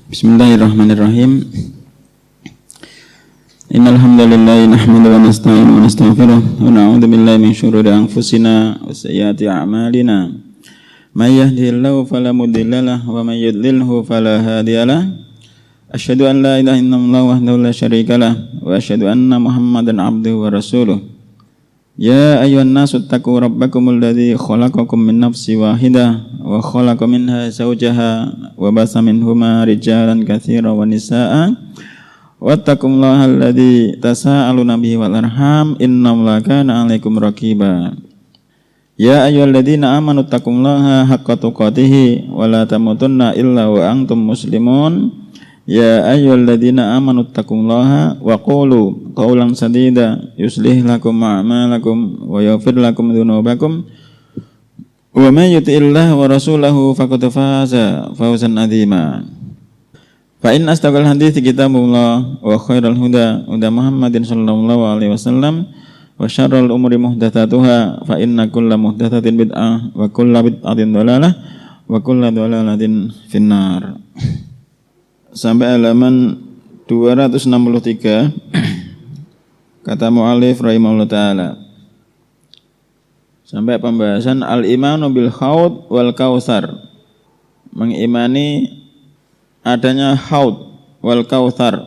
Bismillahirrahmanirrahim. Innal hamdalillah nahmaduhu wa nasta'inuhu wa nastaghfiruh wa na'udzu billahi min shururi anfusina wa sayyiati a'malina. May yahdihillahu fala mudilla lahu wa may yudlilhu fala hadiya lahu. Asyhadu an la ilaha illallah wahdahu la syarika lahu wa asyhadu anna Muhammadan 'abduhu wa rasuluh. Ya ayyuhan nasu taqu rabbakumul ladzi khalaqakum min nafsin wahidah wa khalaqa minha zawjaha wa basa minhuma rijalan katsiran wa nisaa'a wattaqullaha alladzi tasaaluna bihi wal arham innallaha kana 'alaikum raqiba. Ya ayyuhalladzina amanu taqullaha haqqa tuqatih wa la tamutunna illa wa antum muslimun. Ya ayyuhalladzina amanu taqullaha wa qulu qawlan sadida yuslih lakum a'malakum wa yaghfir lakum dzunubakum wa may yuti'illaha wa rasulahu faqad faza fawzan 'azima. Fa in astaqal hadiits kitabullah wa khairal huda Muhammadin sallallahu alaihi wasallam wa syarrul umuri muhdatsatuha fa inna kulla muhdatsatin bid'ah wa kulla bid'atin dhalalah wa kulla dhalalatin finnar. Sampai halaman 263 kata mu'allif rahimahullah ta'ala, sampai pembahasan al-imanu bil haud wal kautsar, mengimani adanya haud wal kautsar.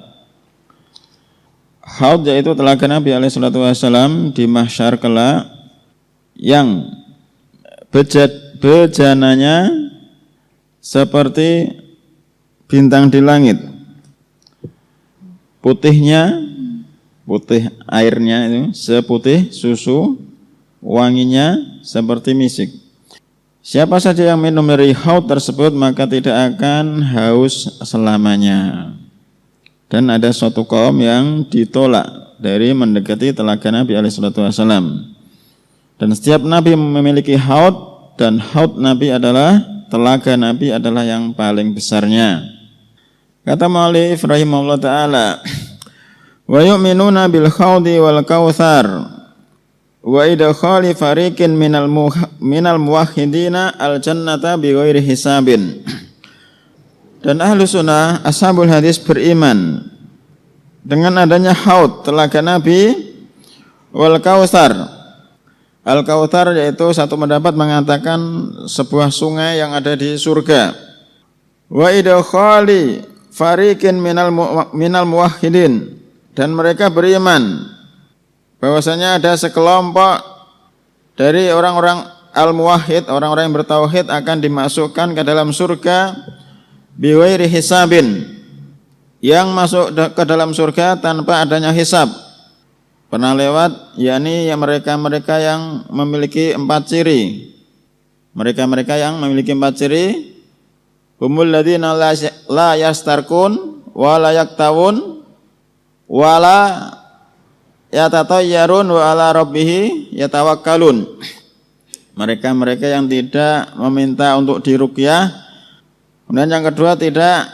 Haud yaitu telaga Nabi alaihi salatu wasallam di mahsyar kelak yang bejananya seperti bintang di langit, putihnya, putih airnya itu seputih susu, wanginya seperti misik. Siapa saja yang minum dari haud tersebut maka tidak akan haus selamanya. Dan ada suatu kaum yang ditolak dari mendekati telaga Nabi SAW. Dan setiap Nabi memiliki haud, dan haud Nabi adalah, telaga Nabi adalah yang paling besarnya. Kata mu'allif rahimahullah ta'ala, wa yu'minuna bil khawdi wal kautsar wa idkhali fariqin minal muwahhidina al jannata bighairi hisabin. Dan ahlu sunnah ashabul hadis beriman dengan adanya haud, telaga Nabi, wal kautsar. Al kautsar yaitu satu pendapat mengatakan sebuah sungai yang ada di surga. Wa idkhali fariqin minal muwahhidin, dan mereka beriman bahwasanya ada sekelompok dari orang-orang al-muwahhid, orang-orang yang bertauhid akan dimasukkan ke dalam surga bighairi hisabin, yang masuk ke dalam surga tanpa adanya hisab. Pernah lewat, yakni ya mereka-mereka yang memiliki 4 ciri. Mereka-mereka yang memiliki 4 ciri, humul ladzina la yastarkun wa la yaktawun wa la yatatayyarun wa ala rabbih yatawakkalun. Mereka-mereka yang tidak meminta untuk diruqyah. Kemudian yang kedua, tidak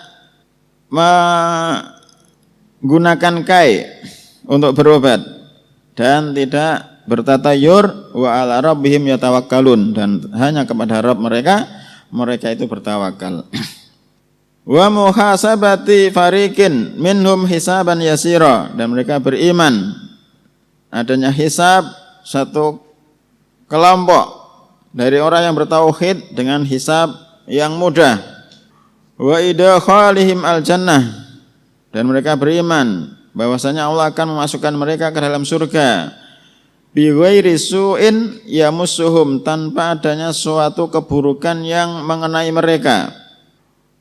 menggunakan kai untuk berobat, dan tidak bertatayur, wa ala rabbihim yatawakkalun, dan hanya kepada Rabb mereka itu bertawakal. Wa muhasabati fariqin minhum hisaban yasira, dan mereka beriman adanya hisab satu kelompok dari orang yang bertauhid dengan hisab yang mudah. Wa idkhalihim al jannah, dan mereka beriman bahwasanya Allah akan memasukkan mereka ke dalam surga bi ghairi su'in yamussuhum, tanpa adanya suatu keburukan yang mengenai mereka,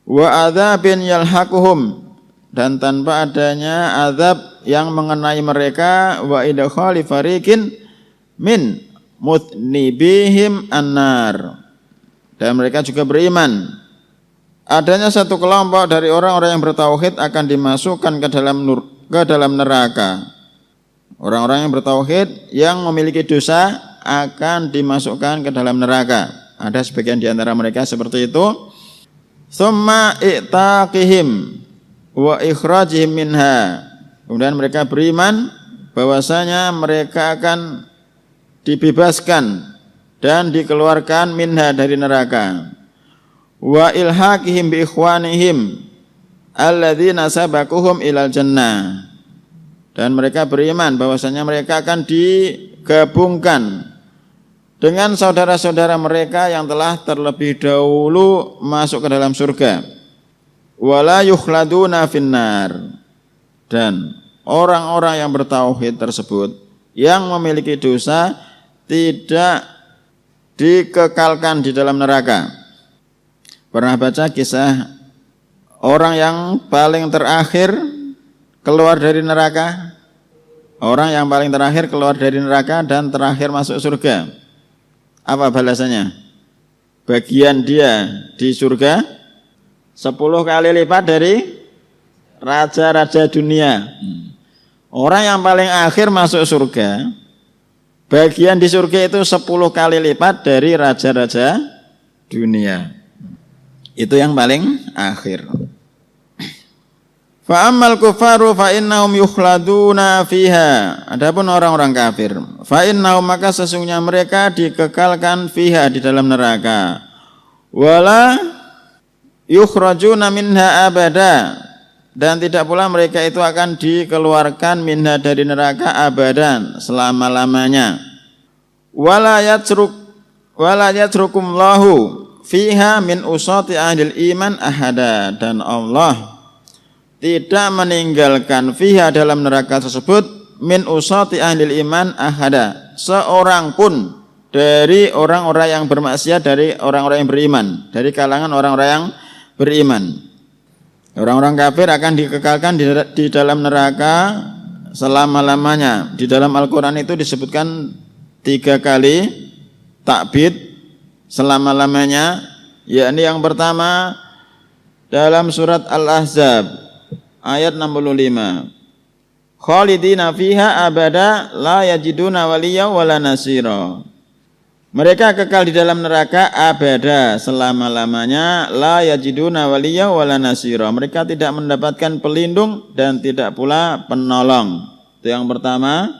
wa adzabin yalhaquhum, dan tanpa adanya azab yang mengenai mereka, wa idkhali fariqin min mutnibihim annar, dan mereka juga beriman adanya satu kelompok dari orang-orang yang bertauhid akan dimasukkan ke dalam neraka. Orang-orang yang bertauhid yang memiliki dosa akan dimasukkan ke dalam neraka. Ada sebagian di antara mereka seperti itu. Tsumma i'taqihim wa ikhrajihim minha. Kemudian mereka beriman bahwasanya mereka akan dibebaskan dan dikeluarkan minha, dari neraka. Wa ilhaqihim bi ikhwanihim alladzina sabaquhum ilal jannah. Dan mereka beriman bahwasanya mereka akan digabungkan dengan saudara-saudara mereka yang telah terlebih dahulu masuk ke dalam surga. Wala yukhladuna finnar. Dan orang-orang yang bertauhid tersebut yang memiliki dosa tidak dikekalkan di dalam neraka. Pernah baca kisah orang yang paling terakhir keluar dari neraka? Orang yang paling terakhir keluar dari neraka dan terakhir masuk surga. Apa balasannya? Bagian dia di surga 10 kali lipat dari raja-raja dunia. Orang yang paling akhir masuk surga, bagian di surga itu 10 kali lipat dari raja-raja dunia. Itu yang paling akhir. Fa ammal kufaru fa innahum yukhladuna fiha. Adapun orang-orang kafir, fa innahum maka sesungguhnya mereka dikekalkan fiha di dalam neraka. Wala yukhrajuna minha abada. Dan tidak pula mereka itu akan dikeluarkan minha dari neraka abadan, selama-lamanya. Wala yatrukumullahu fiha min usati ahlil iman ahada. Dan Allah tidak meninggalkan fiha dalam neraka tersebut min usati ahlil iman ahada, seorang pun dari orang-orang yang bermaksiat, dari orang-orang yang beriman, dari kalangan orang-orang yang beriman. Orang-orang kafir akan dikekalkan di dalam neraka selama-lamanya. Di dalam Al-Quran itu disebutkan 3 kali takbid selama-lamanya, yakni yang pertama dalam surat Al-Ahzab ayat 65. Khalidina fiha abada la yajiduna waliya wala nasira. Mereka kekal di dalam neraka abada, selama-lamanya, la yajiduna waliya wala nasira. Mereka tidak mendapatkan pelindung dan tidak pula penolong. Itu yang pertama.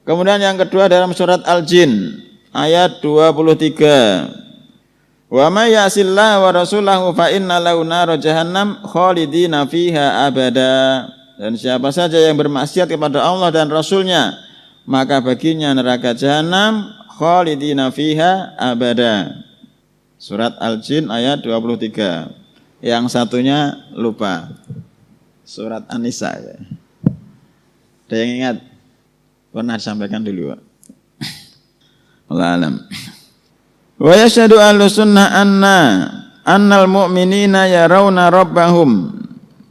Kemudian yang kedua dalam surat Al-Jin ayat 23. Wa may ya'sillah wa rasulahu fa inna lahu nar jahannam khalidina fiha abada. Dan siapa saja yang bermaksiat kepada Allah dan Rasulnya, maka baginya neraka jahanam khalidina fiha abada. Surat Al-Jin ayat 23. Yang satunya lupa. Surat An-Nisa. Ada yang ingat? Pernah disampaikan dulu. Wallahu a'lam. Wa yashhadu ahlus sunnah annal mu'minina yarawna rabbahum.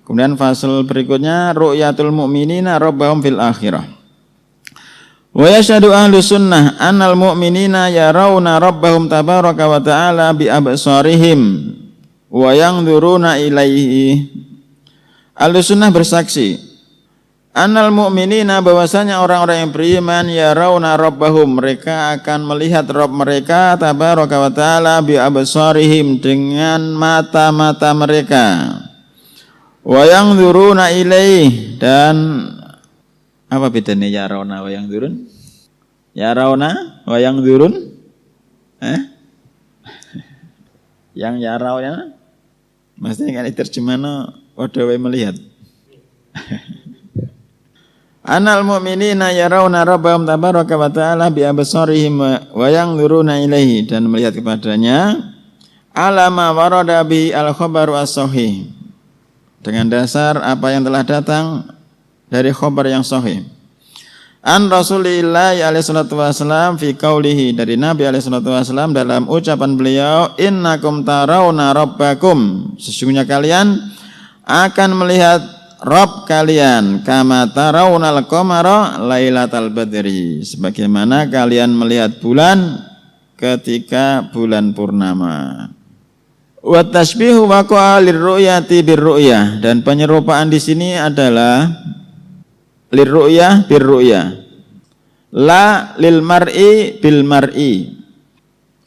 Kemudian fasal berikutnya ru'yatul mu'minina rabbahum fil akhirah. Wa yashhadu ahlus sunnah annal mu'minina yarawna rabbahum tabaraka wa ta'ala bi absarihim wa yanzuruna ilaihi. Ahlus sunnah bersaksi annal mu'minina bahwasanya orang-orang yang beriman yarawna rabbahum, mereka akan melihat Rabb mereka tabaraka wa ta'ala bi absarihim, dengan mata-mata mereka. Wa yanzuruna ilaihi, dan apa bedanya yarawna wa yanzurun? Yarawna wa yanzurun? Yang yarawna maksudnya kan terjemahnya wadah melihat. Anal mu'minina yarawna rabbahum tabaraka wa ta'ala bi absarihim wa yanzuruna ilaihi, dan melihat kepadanya alama warada bi al-khabaru as-sahih, dengan dasar apa yang telah datang dari khabar yang sahih. An Rasulillah alaihi salatu wasallam fi qaulihi, dari Nabi alaihi salatu wasallam dalam ucapan beliau, innakum tarawna rabbakum, sesungguhnya kalian akan melihat Rabb kalian, kama tarawnal qamara lailatal badri, sebagaimana kalian melihat bulan ketika bulan purnama. Wa tasbihu waqa'a lirru'yati birru'yah, dan penyerupaan di sini adalah lirru'yah birru'yah, la lil mar'i bil mar'i.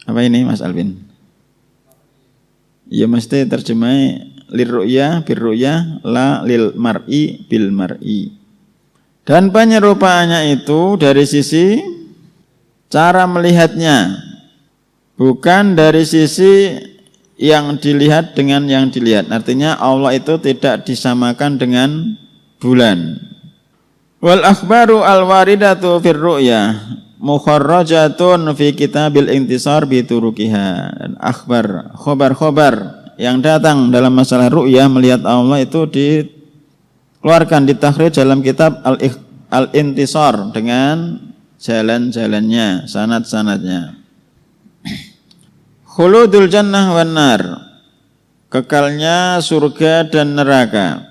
Apa ini Mas Alvin? Ya mesti terjemahnya lirru'yah birru'yah, la lil mar'i bil mar'i. Dan penyerupaannya itu dari sisi cara melihatnya, bukan dari sisi yang dilihat dengan yang dilihat. Artinya Allah itu tidak disamakan dengan bulan. Wal akhbaru al waridatu fir ru'ya mukharrajatun fi kitabil intisar bi turukiha. Dan akhbar, khobar-khobar yang datang dalam masalah ru'ya melihat Allah itu dikeluarkan, ditakhrij dalam kitab al-intisar dengan jalan-jalannya, sanad-sanadnya. Khuludul jannah wan nar, kekalnya surga dan neraka.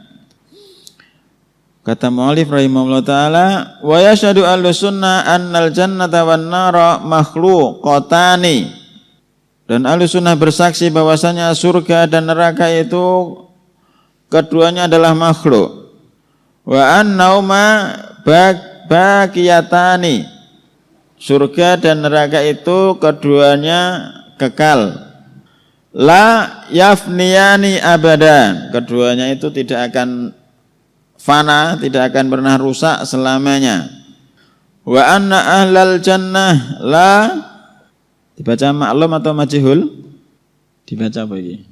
Kata mu'allif rahimahullah ta'ala, wa yashhadu ahlus sunnah annal jannata wan nara makhluqatani. Dan ahlus sunnah bersaksi bahwasanya surga dan neraka itu keduanya adalah makhluk. Wa annauma baqiyatani. Surga dan neraka itu keduanya kekal. La yafniyani abadan, keduanya itu tidak akan fana, tidak akan pernah rusak selamanya. Wa anna ahlal jannah la, dibaca maklum atau majhul? Dibaca apa ini?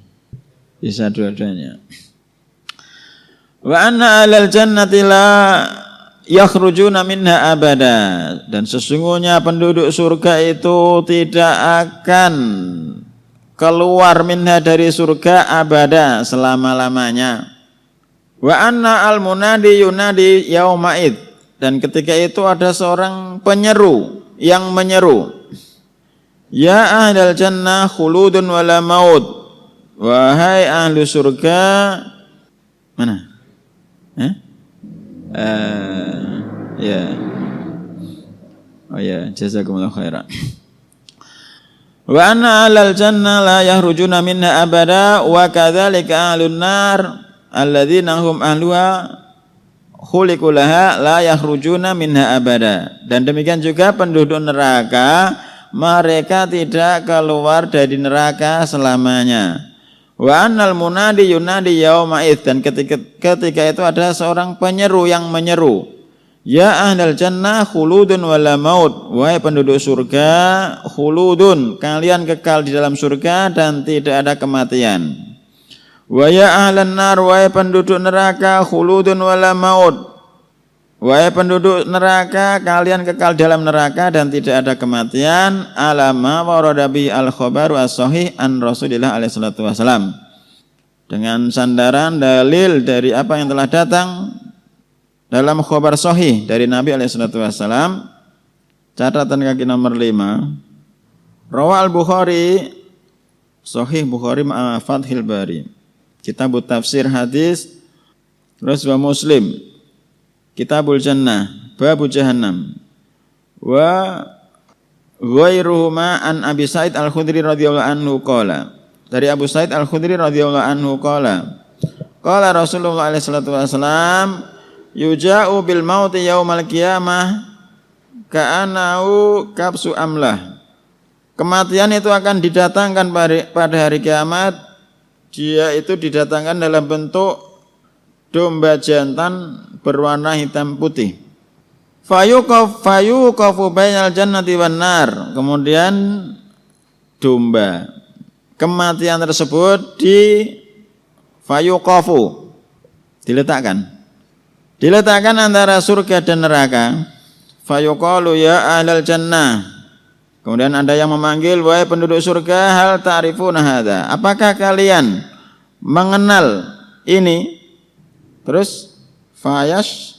Bisa dua-duanya. Wa anna ahlal jannati la yakhrujuna minha abada, dan sesungguhnya penduduk surga itu tidak akan keluar minha dari surga abada, selama-lamanya. Wa anna al munadi yunadi yauma'id, dan ketika itu ada seorang penyeru yang menyeru, ya ahlal jannah khuludun wala maut, wahai ahli surga. Mana? Ya. Oh ya, jazakumullah khairan. Wa anna ahlal jannah la yahrujuna minha abada wa kadzalika ahlun nar alladzina hum ahluha khuliqu laha la yakhrujuna minha abada. Dan demikian juga penduduk neraka, mereka tidak keluar dari neraka selamanya. Wa annal munadi yunadi yauma'id, dan ketika itu ada seorang penyeru yang menyeru, ya ahlal jannah khuludun wala maut, wahai penduduk surga, khuludun, kalian kekal di dalam surga dan tidak ada kematian. Wa ya ahlan nar, wahai penduduk neraka, khuludun wala maut, wahai penduduk neraka, kalian kekal dalam neraka dan tidak ada kematian. Alama warada bi al-khabaru as-sahih an Rasulillah alaihi salatu wasalam, dengan sandaran dalil dari apa yang telah datang dalam khabar sahih dari Nabi alaihi salatu wasalam. Catatan kaki nomor 5. Rawa al-Bukhari, Sahih Bukhari ma'a Fathil Bari, Kitabut Tafsir Hadis, terus wa Muslim, Kitabul Jannah, Babu Jahannam, wa ghairuhuma an Abi Sa'id Al-Khudri radhiyallahu anhu qala, dari Abu Sa'id Al-Khudri radhiyallahu anhu qala, qala Rasulullah alaihi salatu wasalam, yuja'u bil mauti yaumal qiyamah ka'anau kapsu amlah. Kematian itu akan didatangkan pada hari kiamat. Dia itu didatangkan dalam bentuk domba jantan berwarna hitam putih. Fayuqafu bainal jannati wan nar. Kemudian domba kematian tersebut fayuqafu, diletakkan antara surga dan neraka. Fayuqalu ya ahlal jannah. Kemudian ada yang memanggil, wahai penduduk surga, hal ta'rifuna hadza, apakah kalian mengenal ini? Terus fayash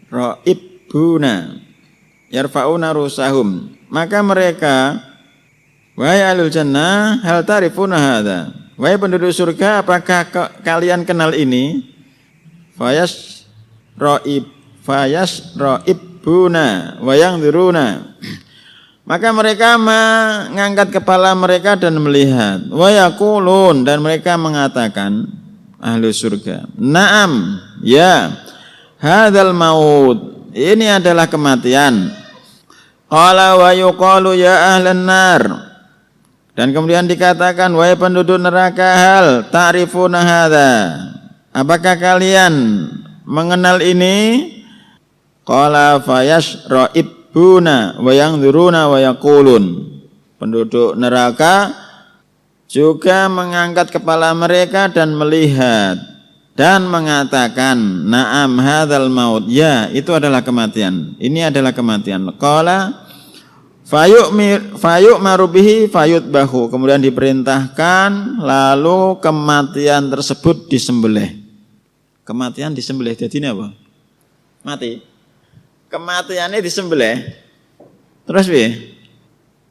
ra'ibuna yarfa'una rusahum, maka mereka, wahai ahlul jannah, hal ta'rifuna hadza, wahai penduduk surga, apakah kalian kenal ini? Fayash ra'ibuna wa yanzuruna, maka mereka mengangkat kepala mereka dan melihat. Wa yaqulun, dan mereka mengatakan, ahli surga, na'am, ya, hadzal maut, ini adalah kematian. Qala wa yuqalu ya ahlan nar, dan kemudian dikatakan, wahai penduduk neraka, hal ta'rifuna hadza, apakah kalian mengenal ini? Qala fayash ra'ibuna wa yanzuruna wa yaqulun, penduduk neraka juga mengangkat kepala mereka dan melihat dan mengatakan na'am hadzal maut, ya itu adalah kematian, ini adalah kematian. Qala fayu'maru bihi fayutbahu, kemudian diperintahkan lalu kematian tersebut disembelih. Kematian disembelih, jadi ini apa? Mati. Kematiannya disembelih. Terus piye?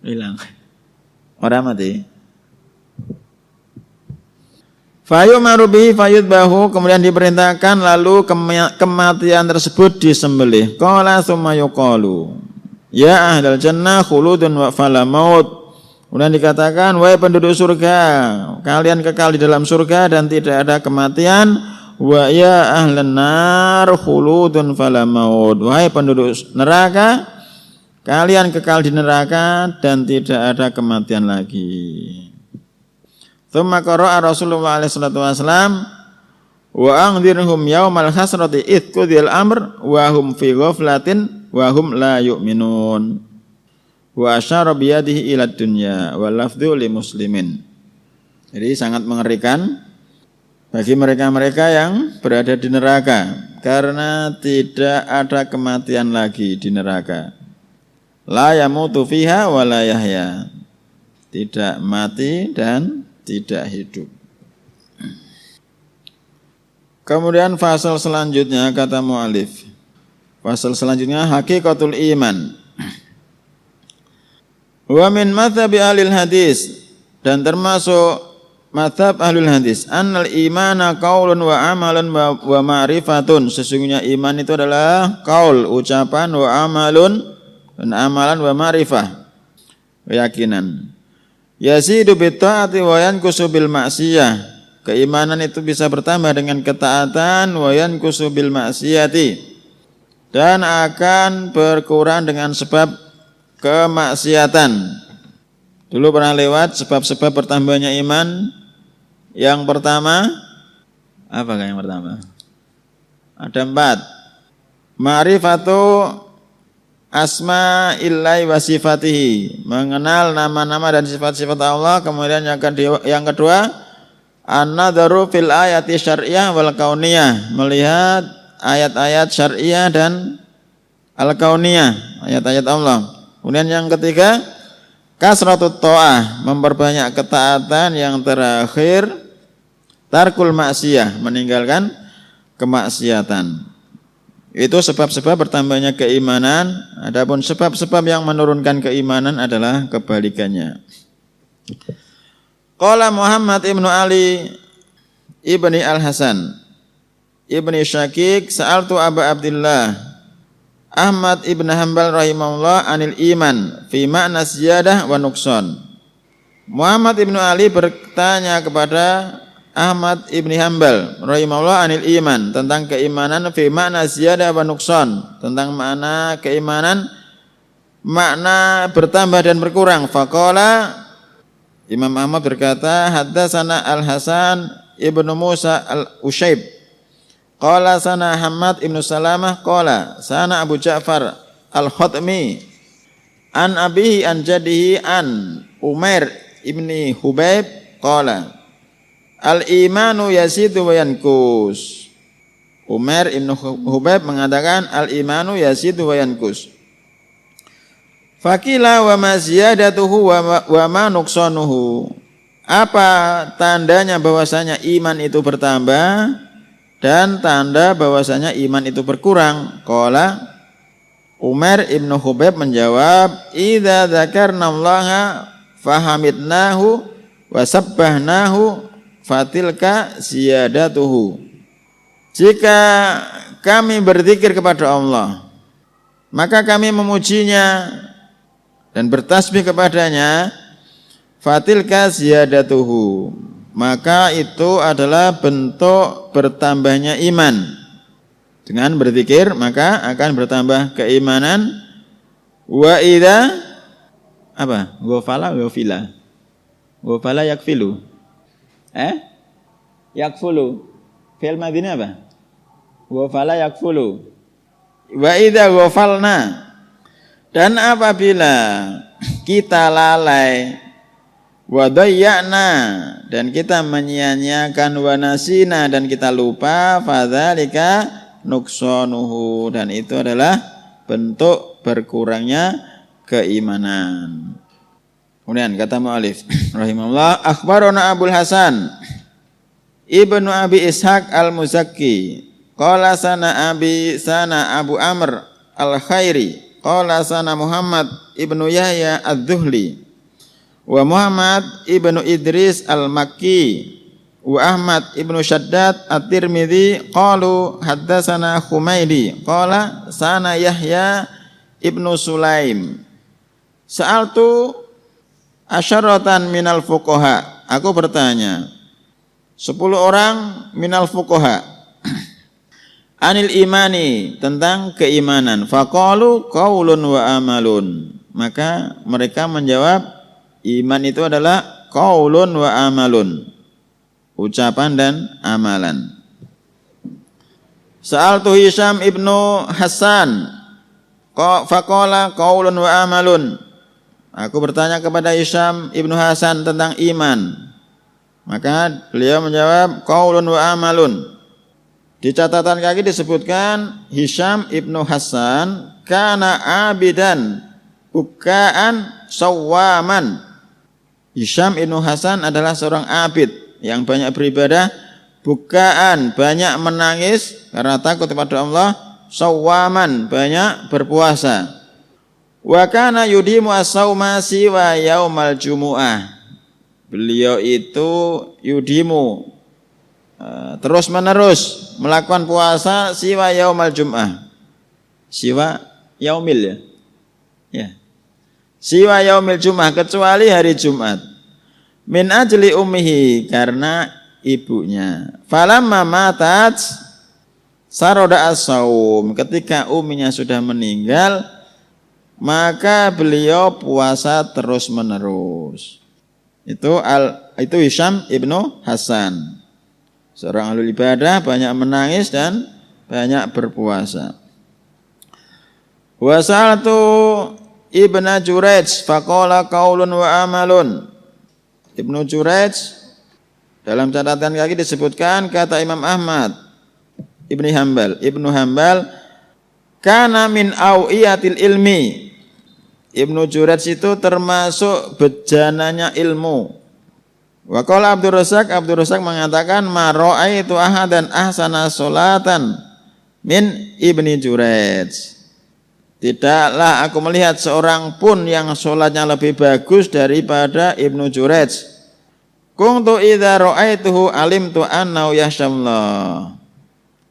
Hilang. Orang mati. Fayu'maru bihi fayutbahu, kemudian diperintahkan lalu kematian tersebut disembelih. Qala tsumma yuqalu ya ahlal jannah khuludun wa fala maut. Kemudian dikatakan, wahai penduduk surga, kalian kekal di dalam surga dan tidak ada kematian. Wa ya ahlan nar khuludun fala maut. Wahai penduduk neraka, kalian kekal di neraka dan tidak ada kematian lagi. Tsumma qara'a Rasulullah alaihi salatu wasallam wa anzirhum yaumal hasrati id qudiyal amr wa hum fi ghaflatin wa hum la yu'minun. Wa asyara bi yadihi ila dunya wa lafdhu li muslimin. Jadi sangat mengerikan bagi mereka-mereka yang berada di neraka karena tidak ada kematian lagi di neraka. La yamutu fiha wa la yahya. Tidak mati dan tidak hidup. Kemudian fasal selanjutnya kata mu'alif. Fasal selanjutnya hakikatul iman. Wa min madhabi ahlil hadis, dan termasuk madhab ahlul hadis, annal imana qaulun wa amalun wa ma'rifatun. Sesungguhnya iman itu adalah qaul, ucapan, wa amalun, dan amalan, wa ma'rifah, keyakinan. Yazidu bitta'ati wa yanqusu bil ma'siyah. Keimanan itu bisa bertambah dengan ketaatan, wa yanqusu bil ma'siyati, dan akan berkurang dengan sebab kemaksiatan. Dulu pernah lewat sebab-sebab bertambahnya iman. Yang pertama, apakah yang pertama? Ada 4. Ma'rifatu asma'illahi wa sifatihi, mengenal nama-nama dan sifat-sifat Allah. Kemudian yang kedua, an-nadharu fil ayati syar'iyah wal kauniyah, melihat ayat-ayat syar'iyah dan al-kauniyah, ayat-ayat Allah. Kemudian yang ketiga, kasratut ta'ah, memperbanyak ketaatan. Yang terakhir, tarkul maksiyah, meninggalkan kemaksiatan. Itu sebab-sebab bertambahnya keimanan. Adapun sebab-sebab yang menurunkan keimanan adalah kebalikannya. Qala Muhammad ibnu Ali ibni Al-Hasan ibni Syakik sa'altu Aba Abdillah Ahmad ibn Hanbal rahimahullah anil iman fi makna ziyadah wa nuqsan. Muhammad ibnu Ali bertanya kepada Ahmad ibn Hanbal rahimahullah anil iman, tentang keimanan, fi makna ziyadah wa nuqsan, tentang makna keimanan, makna bertambah dan berkurang. Faqala, Imam Ahmad berkata, haddatsana Al-Hasan ibnu Musa al-Usyayb qala sana Hamad ibnu Salamah qala sana Abu Ja'far al-Khatmi an abihi an jadihi an Umair ibni Hubayb qala al-imanu yazidu wa yanqus. Umair ibnu Hubayb mengatakan al-imanu yazidu wa yanqus. Fakila wa ma ziyadatuhu wa ma nuqsanuhu. Apa tandanya bahwasanya iman itu bertambah dan tanda bahwasanya iman itu berkurang? Qala, Umair ibnu Hubayb menjawab, idza dzakarnallaha fahamidnahu wa sabbahnahu fatilka ziyadatuhu. Jika kami berzikir kepada Allah, maka kami memujinya dan bertasbih kepadanya, fatilka ziyadatuhu, maka itu adalah bentuk bertambahnya iman. Dengan berzikir maka akan bertambah keimanan. Wa idza apa? Ghafala ghafila. Ghafala yakfilu. Yakfulu. Fi'il madhinya apa? Ghafala yakfulu. Wa idza ghafalna, dan apabila kita lalai Wa dayya'na, dan kita menyia-nyiakan, wa nasina, dan kita lupa, fadzalika nuqsanuhu, dan itu adalah bentuk berkurangnya keimanan. Kemudian kata mu'alif rahimahullah, akhbarana Abul Hasan Ibnu Abi Ishaq al-Muzakki qala sana Abu Amr al-Khairi qala sana Muhammad ibnu Yahya ad-Dhuhli wa Muhammad ibnu Idris al-Makki wa Ahmad ibnu Shaddad at-Tirmidzi qalu haddatsana Humaydi qala sana Yahya ibnu Sulaim sa'altu asyaratan minal fuqaha, aku bertanya 10 orang minal fuqaha anil imani, tentang keimanan, faqalu qaulun wa amalun, maka mereka menjawab iman itu adalah qaulun wa amalun, ucapan dan amalan. Sa'altu Hisham ibnu Hasan faqala qaulun wa amalun, aku bertanya kepada Hisham ibnu Hasan tentang iman, maka beliau menjawab qaulun wa amalun. Di catatan kaki disebutkan Hisham ibnu Hasan kana abidan bukaan sawwaman. Hisham ibnu Hasan adalah seorang abid yang banyak beribadah, bukaan, banyak menangis karena takut kepada Allah, sawwaman, banyak berpuasa. Wa kana yudimu as-sauma siwa yaumal jumu'ah. Beliau itu yudimu, terus menerus melakukan puasa siwa yaumal jum'ah. Siwa yaumil ya. Ya. Siwa yaumil jum'ah, kecuali hari Jumat. Min ajli ummihi, karena ibunya. Falamma matat saroda as-saum, ketika umminya sudah meninggal, maka beliau puasa terus menerus. Itu Hisham ibnu Hasan, seorang ahli ibadah, banyak menangis dan banyak berpuasa. Wa sa'altu Ibnu Jurayj faqala qaulun wa amalun. Ibnu Jurayj dalam catatan kaki disebutkan kata Imam Ahmad Ibnu Hanbal kana min awiyatil ilmi. Ibnu Jurayj itu termasuk bejananya ilmu. Wa qala Abdul Razak mengatakan ma ra'aitu ahadan ahsana salatan min Ibnu Jurayj. Tidaklah aku melihat seorang pun yang sholatnya lebih bagus daripada Ibnu Jurayj. Kuntu idza ra'aituhu alimtu annahu yakhshallah.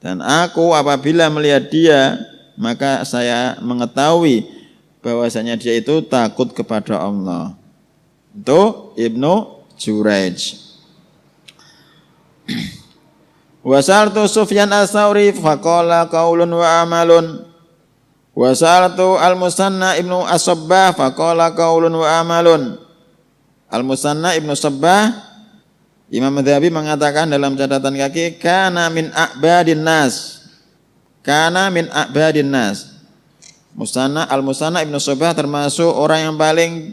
Dan aku apabila melihat dia, maka saya mengetahui bahwasanya dia itu takut kepada Allah. Itu Ibnu Jurayj. Wa sa'altu Sufyan as-Tsauri faqala qaulun wa amalun. Wa sa'altu al-Musanna ibnu as-Sabbah faqala qaulun wa amalun. Al-Musanna ibnu Sabbah, Imam Madhabi mengatakan dalam catatan kaki kana min a'badin nas. Kana min a'badin nas. Al-Musanna ibnu Sabbah termasuk orang yang paling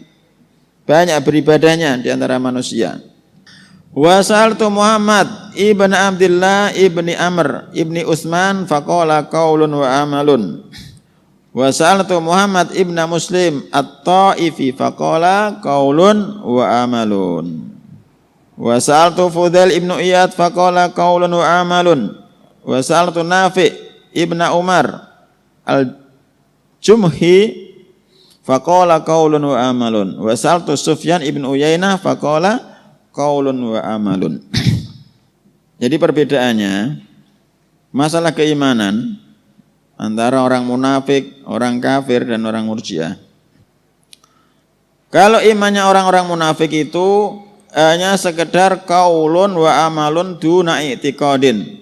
banyak beribadahnya di antara manusia. Wa sa'altu Muhammad ibn Abdullah ibni Amr ibni Utsman faqala qaulun wa amalun. Wa sa'altu Muhammad ibn Muslim at-Ta'ifi faqala qaulun wa amalun. Wa sa'altu Fudail ibn Iyad faqala qaulun wa amalun. Wa sa'altu Nafi' ibn Umar al-Jumhi faqala qaulun wa amalun. Wa sa'altu Sufyan ibn Uyainah faqala qaulun wa amalun. Jadi perbedaannya masalah keimanan antara orang munafik, orang kafir, dan orang murjiah. Kalau imannya orang-orang munafik itu hanya sekedar qaulun wa amalun duna i'tiqadin.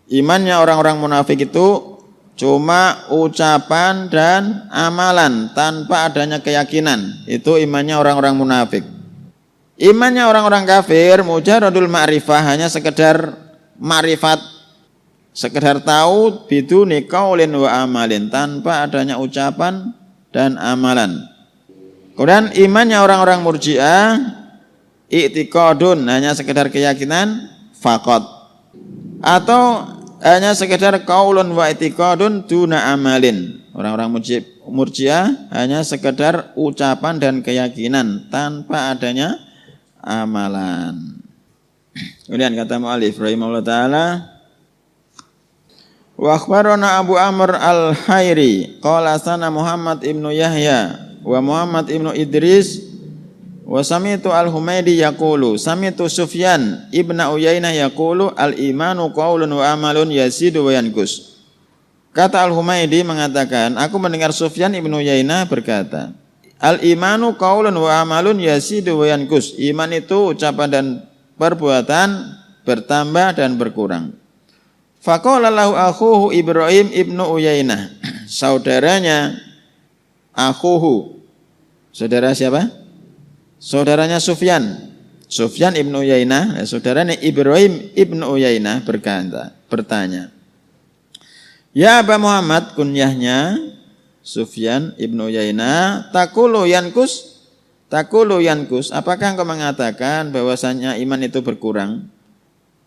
Imannya orang-orang munafik itu cuma ucapan dan amalan tanpa adanya keyakinan. Itu imannya orang-orang munafik. Imannya orang-orang kafir mujarradul ma'rifah, hanya sekedar ma'rifat, sekedar tahu biduni qaulin wa amalin, tanpa adanya ucapan dan amalan. Kemudian imannya orang-orang murji'ah i'tiqadun, hanya sekedar keyakinan faqat, atau hanya sekedar qaulun wa i'tiqadun duna amalin. Orang-orang Murji'ah hanya sekedar ucapan dan keyakinan tanpa adanya amalan. Kemudian kata mu'allif rahimahullah ta'ala, wa akhbarana Abu Amr al-Hairi qala sana Muhammad ibnu Yahya wa Muhammad ibnu Idris wa samitu al-Humaydi yaqulu samitu Sufyan ibnu Uyainah yaqulu al-imanu qaulun wa amalun yazidu wa yanqus. Kata al-Humaydi mengatakan, aku mendengar Sufyan ibnu Uyainah berkata, al-imanu qaulun wa amalun yazidu wa yanqus. Iman itu ucapan dan perbuatan bertambah dan berkurang. Faqala lahu akhuhu Ibrahim ibnu Uyainah, saudaranya akhuhu. Saudara siapa? Saudaranya Sufyan. Sufyan ibnu Uyainah, saudaranya Ibrahim ibnu Uyainah bertanya, ya Aba Muhammad, kunyahnya Sufyan ibnu Uyainah, takulu yankus, apakah engkau mengatakan bahwasanya iman itu berkurang?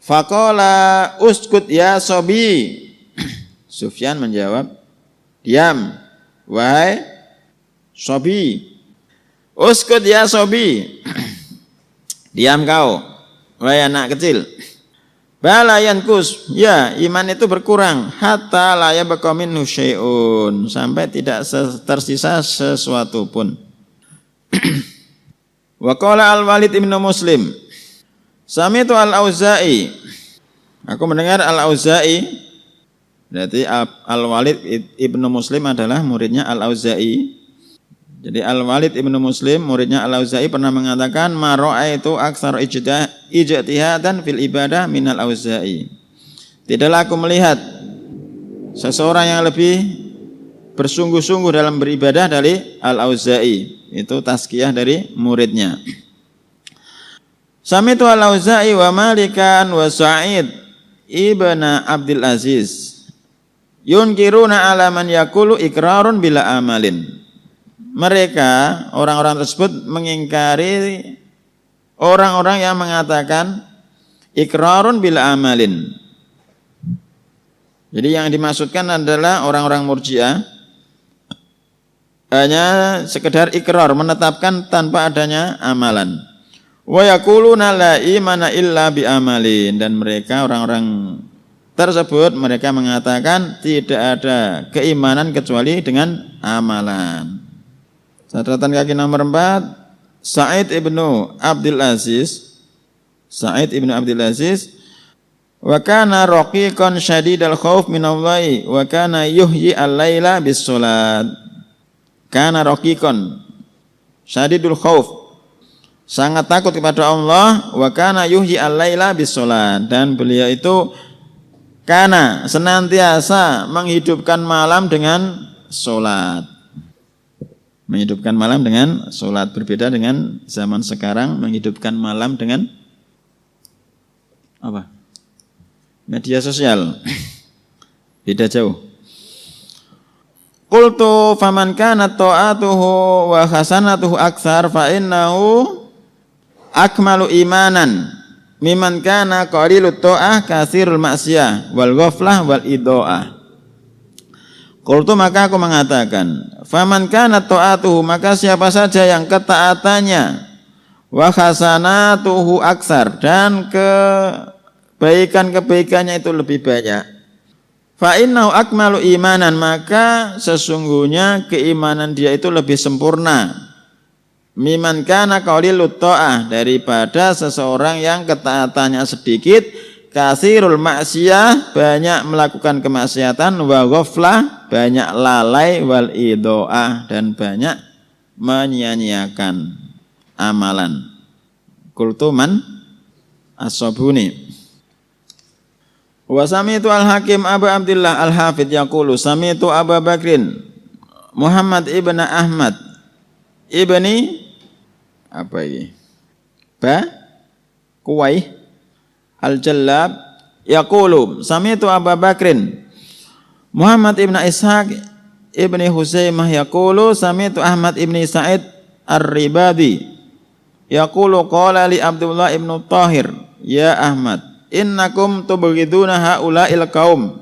Faqala uskut ya sobi. Sufyan menjawab, diam wahai sobi. Uskut ya sobi, diam kau wahai anak kecil. Bala yankus, ya iman itu berkurang hatta la yabqa minhu syai'un, sampai tidak tersisa sesuatu pun. Wa qala al-Walid ibnu Muslim, sami'tu al-Auza'i, aku mendengar al-Auza'i, berarti al-Walid ibnu Muslim adalah muridnya al-Auza'i. Jadi al-Walid ibnu Muslim muridnya al-Auza'i pernah mengatakan, ma ra'aitu aktsar ijtihadan fil ibadah minal Auza'i. Tidaklah aku melihat seseorang yang lebih bersungguh-sungguh dalam beribadah dari al-Auza'i. Itu tazkiyah dari muridnya. Sami'tu al-Auza'i wa Malikan wa Sa'id ibna Abdul Aziz yunkiruna ala man yaqulu iqrarun bila amalin. Mereka, orang-orang tersebut mengingkari orang-orang yang mengatakan iqrarun bila amalin. Jadi yang dimaksudkan adalah orang-orang Murji'ah hanya sekedar ikrar, menetapkan tanpa adanya amalan. Wa yaquluna la imana illa bi amalin, dan mereka orang-orang tersebut mereka mengatakan tidak ada keimanan kecuali dengan amalan. Catatan kaki nomor 4, Sa'id ibnu Abdul Aziz. Sa'id ibnu Abdul Aziz wa kana raqiqan syadidal khauf minallahi wa kana yuhyi al-laila bis salat. Kana raqiqan syadidul khauf, sangat takut kepada Allah, wa kana yuhyi al-laila bis salat, dan beliau itu kana senantiasa menghidupkan malam dengan salat. Menghidupkan malam dengan salat, berbeda dengan zaman sekarang menghidupkan malam dengan apa? Media sosial. Beda jauh. Qultu faman kana ta'atuhu wa hasanatuhu aktsar fa innahu akmalu imanan mimman kana qalilut ta'ah katsirul maksiyah wal ghaflah wal ida'ah. Qultu, maka aku mengatakan, faman kana ta'atuhu, maka siapa saja yang ketaatannya wa hasanatuhu aktsar, dan kebaikan-kebaikannya itu lebih banyak, fa innahu akmalu imanan, maka sesungguhnya keimanan dia itu lebih sempurna, miman kana qalilut ta'ah, daripada seseorang yang ketaatannya sedikit, kasirul maksiyah, banyak melakukan kemaksiatan, wa ghaflah, banyak lalai, wal idoah, dan banyak menyia-nyiakan amalan. Qultu man as-Sabuni. Wa sami'tu al-Hakim Abu Abdullah al-Hafidh yaqulu sami'tu Abu Bakrin Muhammad ibn Ahmad ibni apa ini? Kuwai al-Jallab yaqulu sami'tu Abu Bakrin Muhammad ibn Ishaq ibni Husaimah yaqulu sami'tu Ahmad ibni Sa'id ar-Ribadi yaqulu qala li Abdullah ibn Tahir, ya Ahmad, innakum tubghiduna haula'il qaum.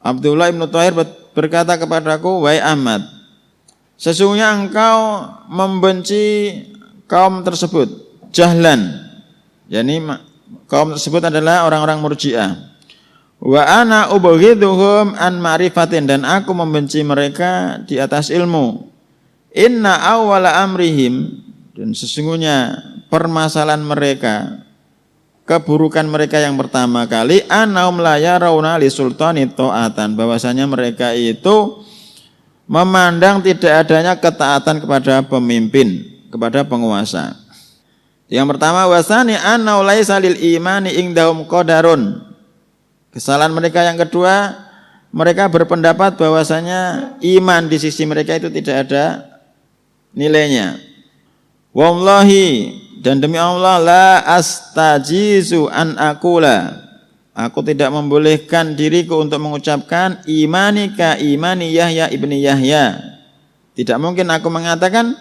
Abdullah ibn Tahir berkata kepadaku, wahai Ahmad, sesungguhnya engkau membenci kaum tersebut jahlan. Yani kaum tersebut adalah orang-orang Murji'ah. Wa ana ubghiduhum an ma'rifatin, dan aku membenci mereka di atas ilmu. Inna awwala amrihim, dan sesungguhnya permasalahan mereka, keburukan mereka yang pertama kali, annahum la yarawna li sultani ta'atan, bahwasanya mereka itu memandang tidak adanya ketaatan kepada pemimpin, kepada penguasa. Yang pertama, wasani annahu laisa lil imani indahum qadarun. Kesalahan mereka yang kedua, mereka berpendapat bahwasanya iman di sisi mereka itu tidak ada nilainya. Wallahi, dan demi Allah, la astajizu an aqula, aku tidak membolehkan diriku untuk mengucapkan imani ka imani Yahya ibni Yahya. Tidak mungkin aku mengatakan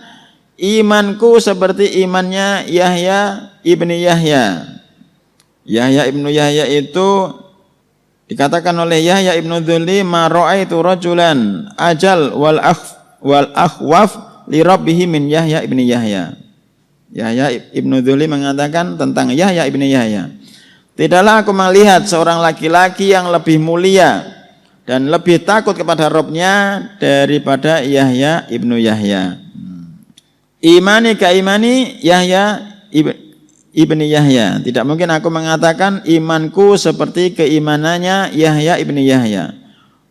imanku seperti imannya Yahya ibni Yahya. Yahya ibnu Yahya itu dikatakan oleh Yahya ibnu Dzuli, ma ra'aitu rajulan ajal wal akhwaf li rabbih min Yahya ibni Yahya. Yahya ibnu Dzuli mengatakan tentang Yahya ibni Yahya, tidaklah aku melihat seorang laki-laki yang lebih mulia dan lebih takut kepada Rabb-nya daripada Yahya ibnu Yahya. Imani ka imani Yahya ibni Yahya. Tidak mungkin aku mengatakan imanku seperti keimanannya Yahya ibni Yahya.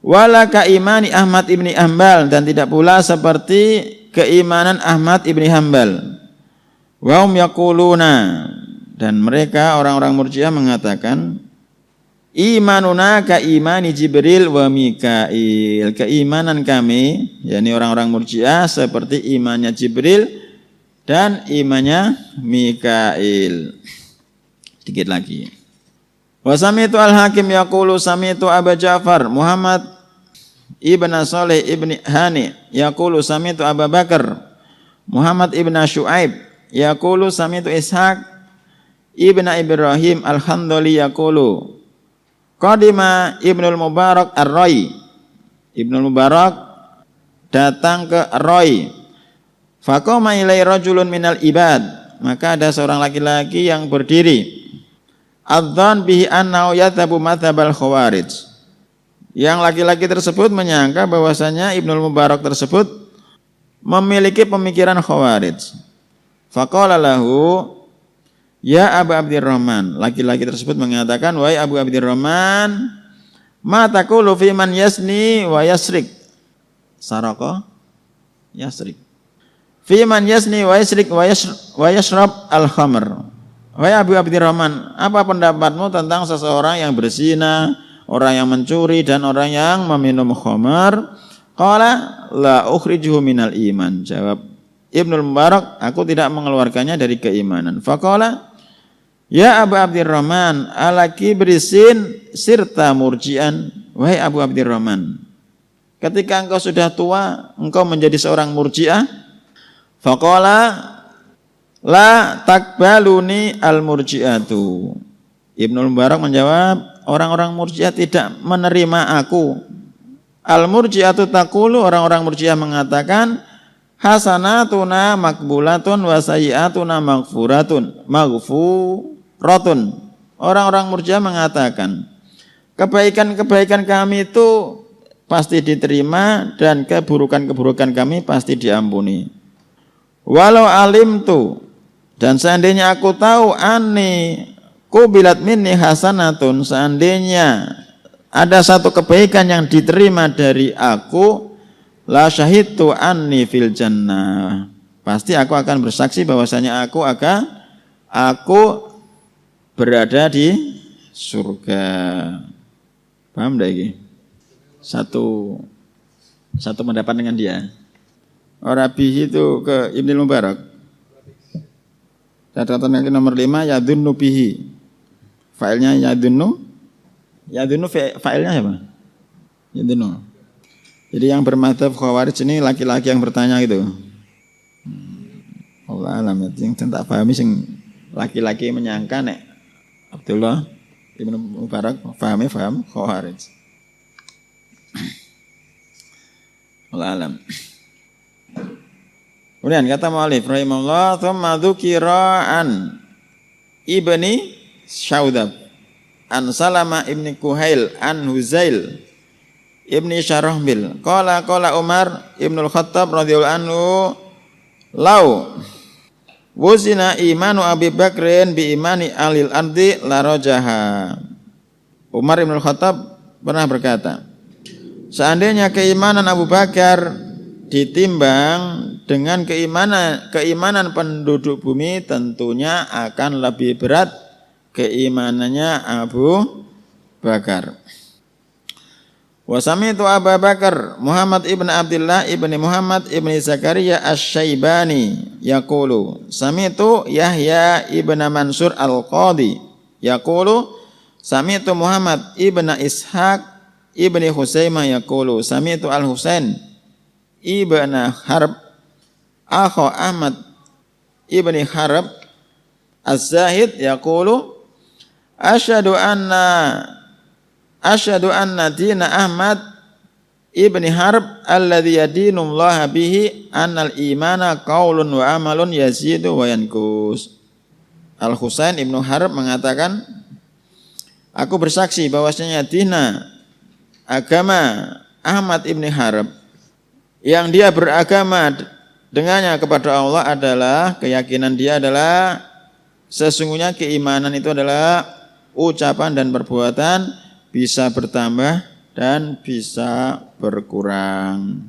Wala ka imani Ahmad ibni Hanbal, dan tidak pula seperti keimanan Ahmad ibni Hanbal. Wa hum yaquluna, dan mereka orang-orang Murji'ah mengatakan imanuna ka imani Jibril wa Mikail, keimanan kami, yakni orang-orang Murji'ah, seperti imannya Jibril dan imannya Mikail. Sedikit lagi. Wa sami'tu al-Hakim yaqulu sami'tu Abu Ja'far Muhammad ibn Salih ibn Hani yaqulu sami'tu Abu Bakar Muhammad ibn Syu'aib yaqulu sami'tu Ishaq ibn Ibrahim al-Handali yaqulu qadima Ibnul Mubarak Ar-Rai. Ibnul Mubarak datang ke Ar-Rai. Faqama ilai rajulun minal ibad, maka ada seorang laki-laki yang berdiri. Adzan bihi annahu yadhabu madhabal khawarij. Yang laki-laki tersebut menyangka bahwasanya Ibnul Mubarak tersebut memiliki pemikiran khawarij. Faqala lahu, ya Abu Abdurrahman. Laki-laki tersebut mengatakan, wahai Abu Abdurrahman, ma taqulu fi man yasni wa yasrik. Saraka yasrik. Fi man yasni wa yasrik wa yashrab al-khamr. Wahai Abu Abdurrahman, apa pendapatmu tentang seseorang yang berzina, orang yang mencuri, dan orang yang meminum khamar? Qala la ukhrijuhu minal iman. Jawab Ibnul Mubarak, aku tidak mengeluarkannya dari keimanan. Faqala, ya Abu Abdurrahman, alaki berisin sirta murjian. Wahai Abu Abdurrahman, ketika engkau sudah tua, engkau menjadi seorang murjiah. Faqala, la takbaluni al-murji'atu. Ibnul Mubarak menjawab, orang-orang murjiah tidak menerima aku. Al-murji'atu taqulu, orang-orang murjiah mengatakan, hasanatuna makbulatun wa sayyi'atuna maghfuratun. Orang-orang Murji'ah mengatakan kebaikan-kebaikan kami itu pasti diterima dan keburukan-keburukan kami pasti diampuni. Walau alimtu, dan seandainya aku tahu anni qubilat minni hasanatun, seandainya ada satu kebaikan yang diterima dari aku, la syahidtu anni fil jannah, pasti aku akan bersaksi bahwasanya aku berada di surga. Paham enggak ini? Satu pendapat dengan dia. Rabi itu ke Ibnul Mubarak. Catatan kaki nomor 5, yadunnu bihi. Failnya yadunnu. Yadunnu failnya siapa? Yadunnu. Jadi yang bermadzhab Khawarij ini laki-laki yang bertanya gitu. Allah alam yang tak pahami sing laki-laki menyangka nek Abdullah Ibnu Mubarak paham Khawarij. Allah alam. Kemudian kata mu'allif rahimahullah, thumma dzukira an Ibni Syaudab an Salama ibni Kuhail an Huzail ibni Syarahbil qala Umar ibnul Khattab radhiyallahu anhu lau wuzina imanu Abi Bakrin bi imani alil ardi la rajaha. Umar ibnul Khattab pernah berkata, seandainya keimanan Abu Bakar ditimbang dengan keimanan penduduk bumi, tentunya akan lebih berat keimanannya Abu Bakar. Wa sami'tu Abu Bakar Muhammad ibn Abdullah ibn Muhammad ibn Zakaria Asy-Syaibani yaqulu sami'tu Yahya ibn Mansur Al-Qadi yaqulu sami'tu Muhammad ibn Ishaq ibn Husaimah yaqulu sami'tu Al-Husain ibn Harb akhu Ahmad ibn Harb Az-Zahid yaqulu asyhadu anna dina Ahmad ibn Harb alladhi yadinullaha bihi annal imana qaulun wa amalun yazidu wa yanqus. Al-Husain ibn Harb mengatakan, aku bersaksi bahwasanya dina agama Ahmad ibn Harb yang dia beragama dengannya kepada Allah adalah keyakinan dia adalah sesungguhnya keimanan itu adalah ucapan dan perbuatan, bisa bertambah dan bisa berkurang.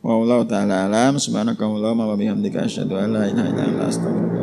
Wallahu ta'ala alam. Subhanakallahumma wa bihamdika asyhadu an la ilaha illa anta astaghfiruka